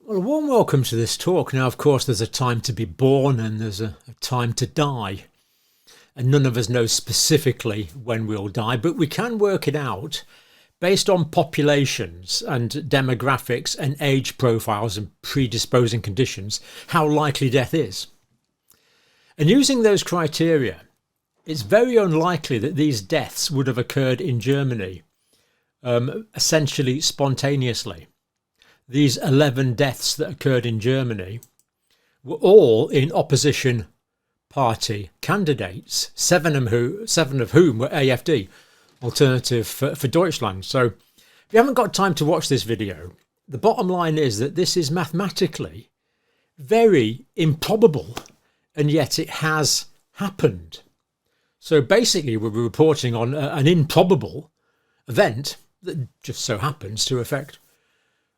Well, a warm welcome to this talk. Now, of course, there's a time to be born and there's a time to die. And none of us know specifically when we'll die, but we can work it out based on populations and demographics and age profiles and predisposing conditions, how likely death is. And using those criteria, it's very unlikely that these deaths would have occurred in Germany, essentially spontaneously. These 11 deaths that occurred in Germany were all in opposition party candidates, seven of whom were AfD, Alternative for Deutschland. So if you haven't got time to watch this video, the bottom line is that this is mathematically very improbable, and yet it has happened. So basically we're reporting on an improbable event that just so happens to affect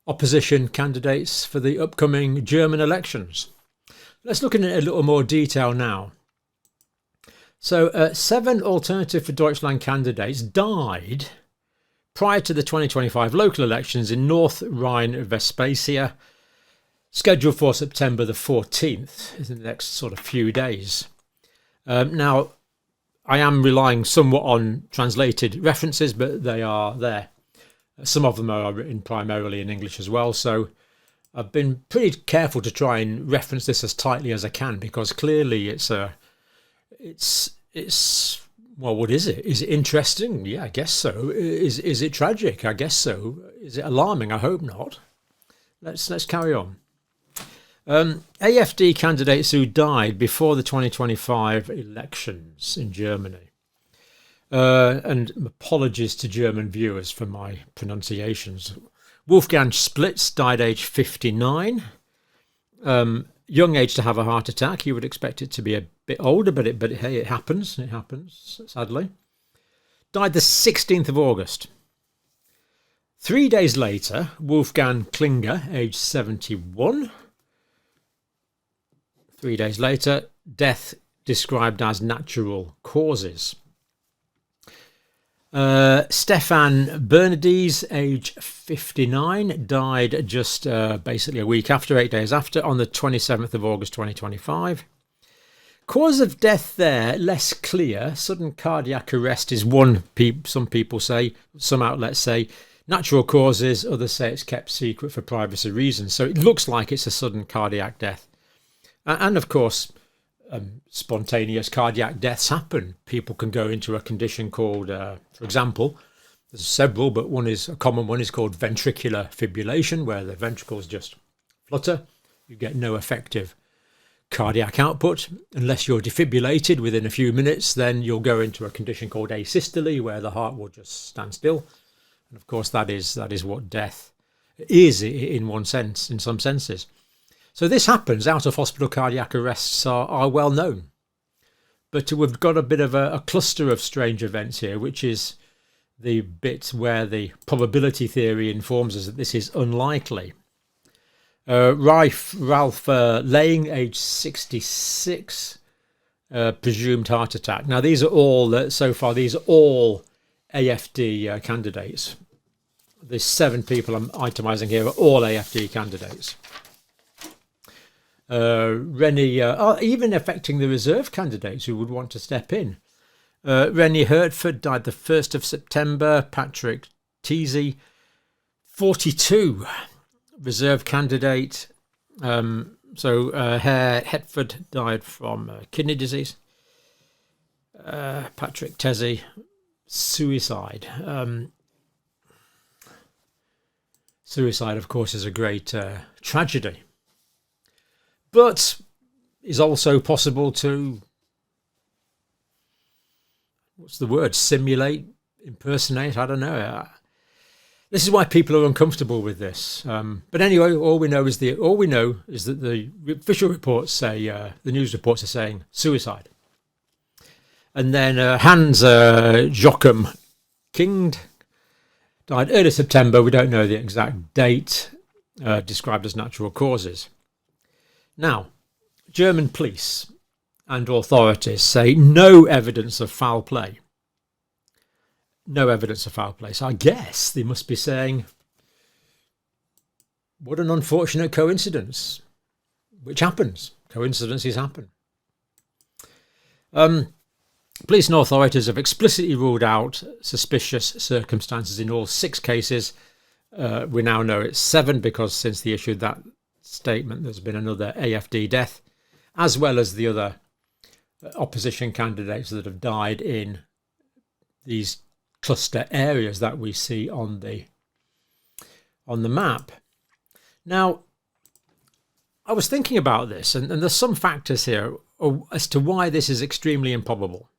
opposition candidates for the upcoming German elections. Let's look at it in a little more detail now. So 7 Alternative for Deutschland candidates died prior to the 2025 local elections in North Rhine Westphalia, scheduled for September the 14th, in the next sort of few days. Now, I am relying somewhat on translated references, but they are there. Some of them are written primarily in English as well, so I've been pretty careful to try and reference this as tightly as I can, because clearly it's well, what is it? Is it interesting? Yeah, I guess so. Is it tragic? I guess so. Is it alarming? I hope not. Let's carry on. AfD candidates who died before the 2025 elections in Germany. And apologies to German viewers for my pronunciations. Wolfgang Seitz died age 59. Young age to have a heart attack. You would expect it to be a bit older, but hey, it happens. It happens, sadly. Died the 16th of August. 3 days later, Wolfgang Klinger, age 71. 3 days later, death described as natural causes. Stefan Berendes, age 59, died just basically a week after, 8 days after, on the 27th of August 2025. Cause of death there, less clear. Sudden cardiac arrest is one, some people say, some outlets say. Natural causes, others say it's kept secret for privacy reasons. So it looks like it's a sudden cardiac death. And of course, spontaneous cardiac deaths happen. People can go into a condition called, for example, there's several, but a common one is called ventricular fibrillation, where the ventricles just flutter. You get no effective cardiac output unless you're defibrillated within a few minutes. Then you'll go into a condition called asystole, where the heart will just stand still. And of course, that is what death is in one sense, in some senses. So this happens. Out of hospital cardiac arrests are well known. But we've got a bit of a cluster of strange events here, which is the bit where the probability theory informs us that this is unlikely. Ralph Lange, age 66, presumed heart attack. Now these are all, so far, these are all AfD candidates. The 7 people I'm itemising here are all AfD candidates. René, even affecting the reserve candidates who would want to step in. René Herford died the 1st of September. Patrick Tietze, 42, reserve candidate. Herford died from kidney disease. Patrick Tietze, suicide. Suicide, of course, is a great tragedy. But is also possible to, what's the word, simulate, impersonate, I don't know. This is why people are uncomfortable with this. But anyway, all we know is that the official reports say, the news reports are saying suicide. And then Hans Joachim Kind died early September. We don't know the exact date, described as natural causes. Now, German police and authorities say no evidence of foul play. No evidence of foul play. So I guess they must be saying What an unfortunate coincidence, which happens. Coincidences happen. Police and authorities have explicitly ruled out suspicious circumstances in all 6 cases. We now know it's 7 because since they issued that statement, there's been another AFD death, as well as the other opposition candidates that have died in these cluster areas that we see on the map. Now, I was thinking about this, and there's some factors here as to why this is extremely improbable.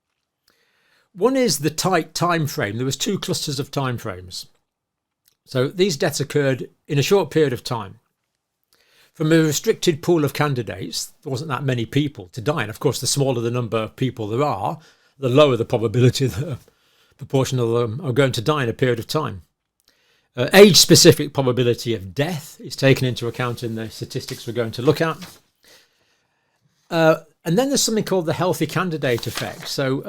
One is the tight time frame. There was 2 clusters of time frames. So these deaths occurred in a short period of time. From a restricted pool of candidates, there wasn't that many people to die. And of course, the smaller the number of people there are, the lower the probability that a proportion of them are going to die in a period of time. Age-specific probability of death is taken into account in the statistics we're going to look at. And then there's something called the healthy candidate effect. So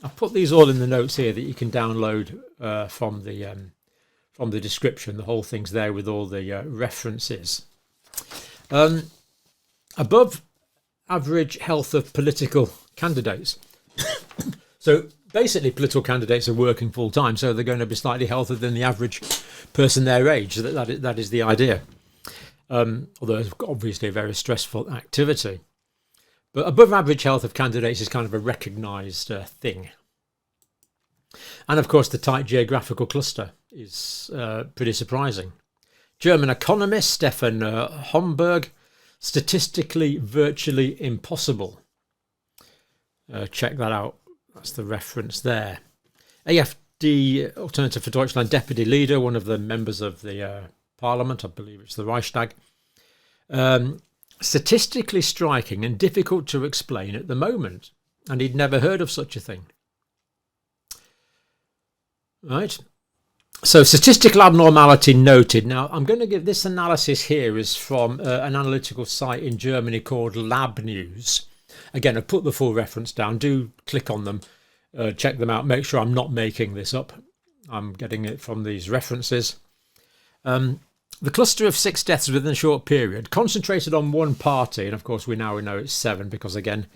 I'll put these all in the notes here that you can download from the description. The whole thing's there with all the references. Above average health of political candidates. So basically political candidates are working full time, so they're going to be slightly healthier than the average person their age. That is the idea. Although it's obviously a very stressful activity. But above average health of candidates is kind of a recognised thing. And of course the tight geographical cluster is pretty surprising. German economist Stefan Homburg, statistically virtually impossible. Check that out. That's the reference there. AFD, Alternative for Deutschland deputy leader, one of the members of the parliament, I believe it's the Reichstag. Statistically striking and difficult to explain at the moment. And he'd never heard of such a thing. Right. So statistical abnormality noted. Now, I'm going to give this analysis here is from an analytical site in Germany called Lab News. Again, I've put the full reference down. Do click on them, check them out. Make sure I'm not making this up. I'm getting it from these references. The cluster of 6 deaths within a short period concentrated on one party. And of course, we now know it's 7 because, again,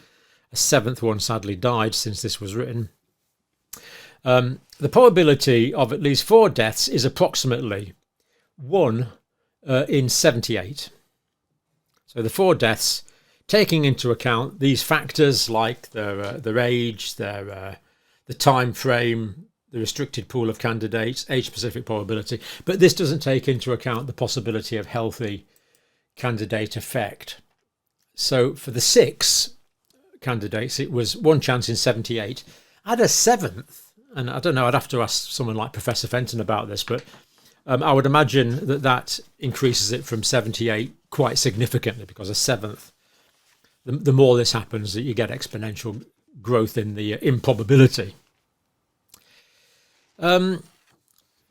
a 7th one sadly died since this was written. The probability of at least 4 deaths is approximately 1 in 78. So the 4 deaths, taking into account these factors like their age, the time frame, the restricted pool of candidates, age-specific probability. But this doesn't take into account the possibility of healthy candidate effect. So for the 6 candidates, it was 1 chance in 78. Add a 7th. And I don't know, I'd have to ask someone like Professor Fenton about this, but I would imagine that increases it from 78 quite significantly because a 7th, the more this happens, that you get exponential growth in the improbability. But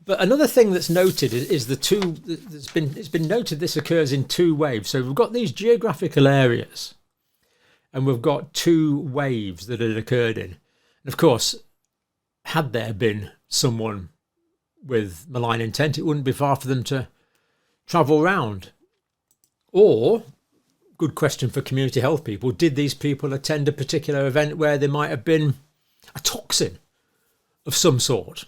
another thing that's noted is it's been noted this occurs in 2 waves. So we've got these geographical areas and we've got 2 waves that had occurred in. And of course, had there been someone with malign intent, it wouldn't be far for them to travel round. Or, good question for community health people, did these people attend a particular event where there might have been a toxin of some sort?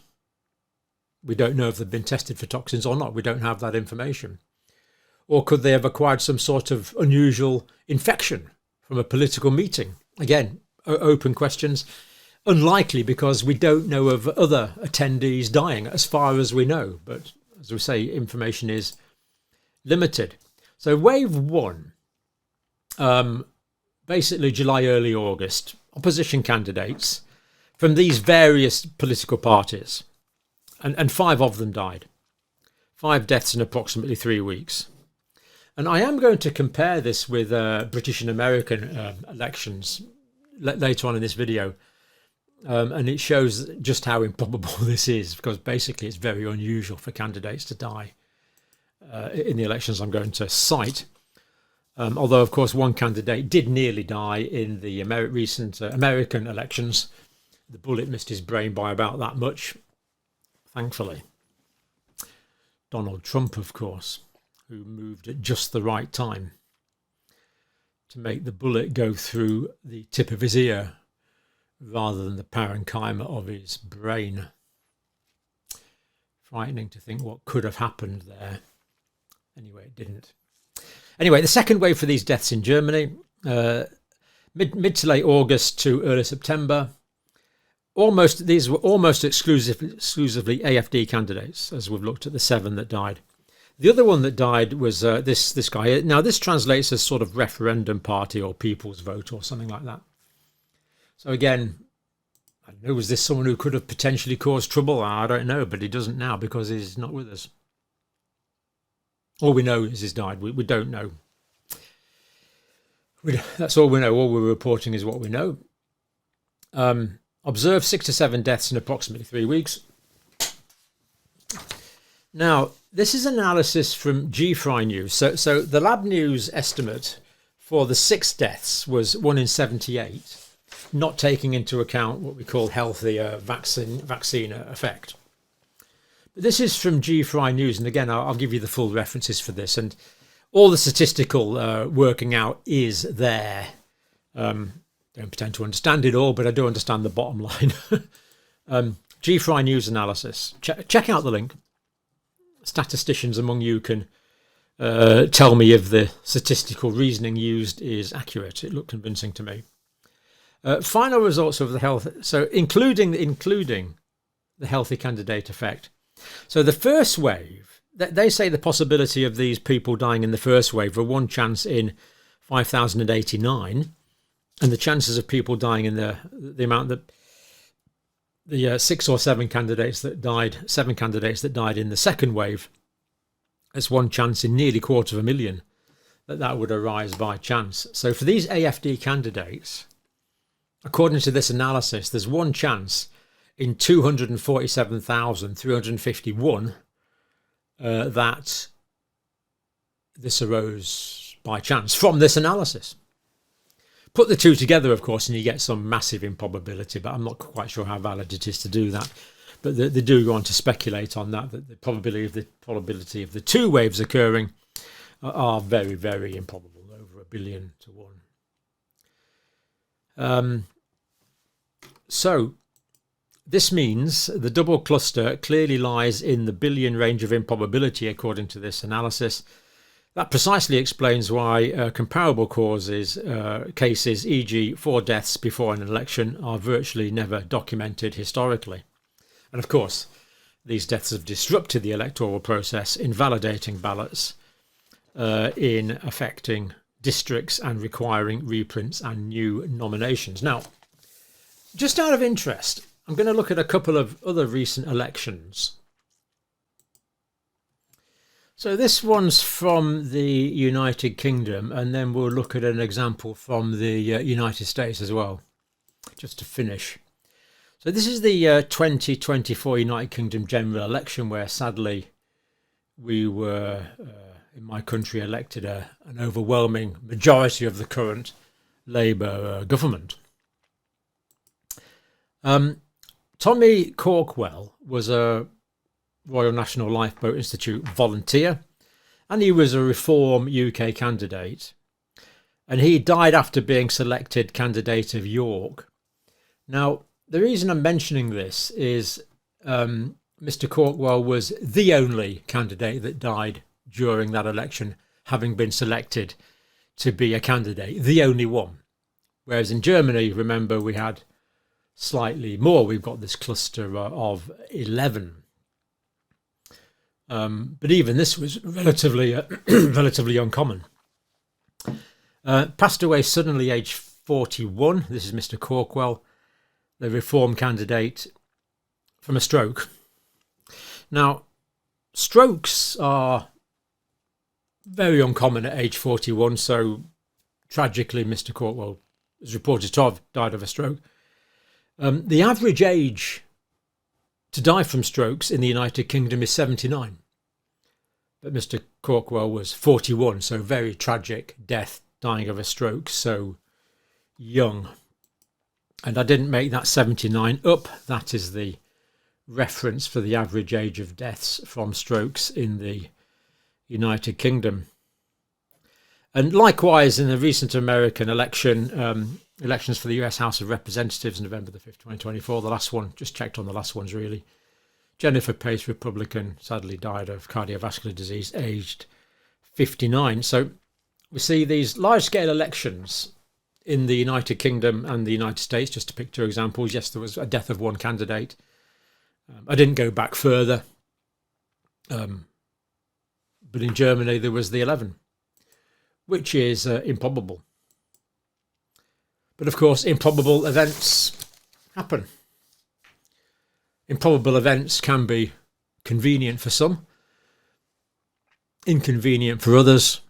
We don't know if they've been tested for toxins or not. We don't have that information. Or could they have acquired some sort of unusual infection from a political meeting? Again, open questions. Unlikely because we don't know of other attendees dying as far as we know. But as we say, information is limited. So wave 1, basically July, early August, opposition candidates from these various political parties. And 5 of them died. 5 deaths in approximately 3 weeks. And I am going to compare this with British and American elections later on in this video. And it shows just how improbable this is, because basically it's very unusual for candidates to die in the elections I'm going to cite. Although, of course, one candidate did nearly die in the recent American elections. The bullet missed his brain by about that much, thankfully. Donald Trump, of course, who moved at just the right time to make the bullet go through the tip of his ear rather than the parenchyma of his brain. Frightening to think what could have happened there. Anyway, it didn't. Anyway, the second wave for these deaths in Germany, mid to late August to early September. These were almost exclusively AFD candidates, as we've looked at the 7 that died. The other one that died was this guy. Now, this translates as sort of referendum party or people's vote or something like that. So again, I don't know, was this someone who could have potentially caused trouble? I don't know, but he doesn't now because he's not with us. All we know is he's died. We don't know. That's all we know. All we're reporting is what we know. Observed 6 to 7 deaths in approximately 3 weeks. Now, this is analysis from GFRI News. So the Lab News estimate for the 6 deaths was 1 in 78, not taking into account what we call healthy vaccine effect. But this is from GFRI News, and again, I'll give you the full references for this, and all the statistical working out is there. Don't pretend to understand it all, but I do understand the bottom line. GFRI News analysis. Check out the link. Statisticians among you can tell me if the statistical reasoning used is accurate. It looked convincing to me. Final results of the health, so including the healthy candidate effect. So the first wave, they say the possibility of these people dying in the first wave were 1 chance in 5,089, and the chances of people dying in the amount that the 6 or 7 candidates that died, 7 candidates that died in the second wave, it's 1 chance in nearly 250,000 that would arise by chance. So for these AFD candidates, according to this analysis, there's 1 chance in 247,351 that this arose by chance from this analysis. Put the two together, of course, and you get some massive improbability, but I'm not quite sure how valid it is to do that. But they do go on to speculate on that the probability of the 2 waves occurring are very, very improbable, over 1 billion to 1. So this means the double cluster clearly lies in the billion range of improbability, according to this analysis. That precisely explains why comparable cases, e.g. 4 deaths before an election, are virtually never documented historically. And of course, these deaths have disrupted the electoral process, invalidating ballots, in affecting districts and requiring reprints and new nominations. Now, just out of interest, I'm going to look at a couple of other recent elections. So this one's from the United Kingdom, and then we'll look at an example from the United States as well, just to finish. So this is the 2024 United Kingdom general election, where sadly we were, in my country, elected an overwhelming majority of the current Labour government. Tommy Corkwell was a Royal National Lifeboat Institute volunteer, and he was a Reform UK candidate, and he died after being selected candidate of York. Now, the reason I'm mentioning this is Mr. Corkwell was the only candidate that died during that election, having been selected to be a candidate, the only one. Whereas in Germany, remember, we had slightly more. We've got this cluster of 11. But even this was relatively uncommon. Passed away suddenly, aged 41. This is Mr. Corkwell, the Reform candidate, from a stroke. Now, strokes are very uncommon at age 41, so tragically Mr. Corkwell is reported to have died of a stroke. The average age to die from strokes in the United Kingdom is 79. But Mr. Corkwell was 41, so very tragic death, dying of a stroke so young. And I didn't make that 79 up. That is the reference for the average age of deaths from strokes in the United Kingdom. And likewise, in the recent American elections for the US House of Representatives, November the 5th, 2024, the last one, just checked on the last ones really. Jennifer Pace, Republican, sadly died of cardiovascular disease, aged 59. So we see these large-scale elections in the United Kingdom and the United States, just to pick two examples. Yes, there was a death of one candidate. I didn't go back further. But in Germany, there was the 11, which is improbable. But of course, improbable events happen. Improbable events can be convenient for some, inconvenient for others,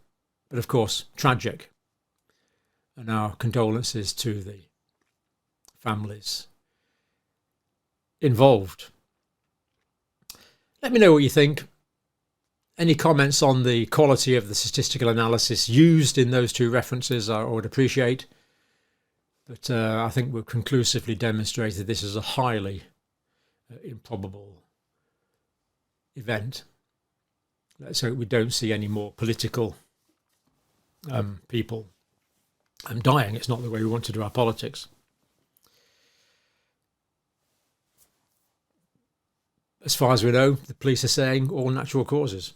but of course, tragic. And our condolences to the families involved. Let me know what you think. Any comments on the quality of the statistical analysis used in those two references I would appreciate. But I think we've conclusively demonstrated this is a highly improbable event. Let's hope we don't see any more political people dying. It's not the way we want to do our politics. As far as we know, the police are saying all natural causes.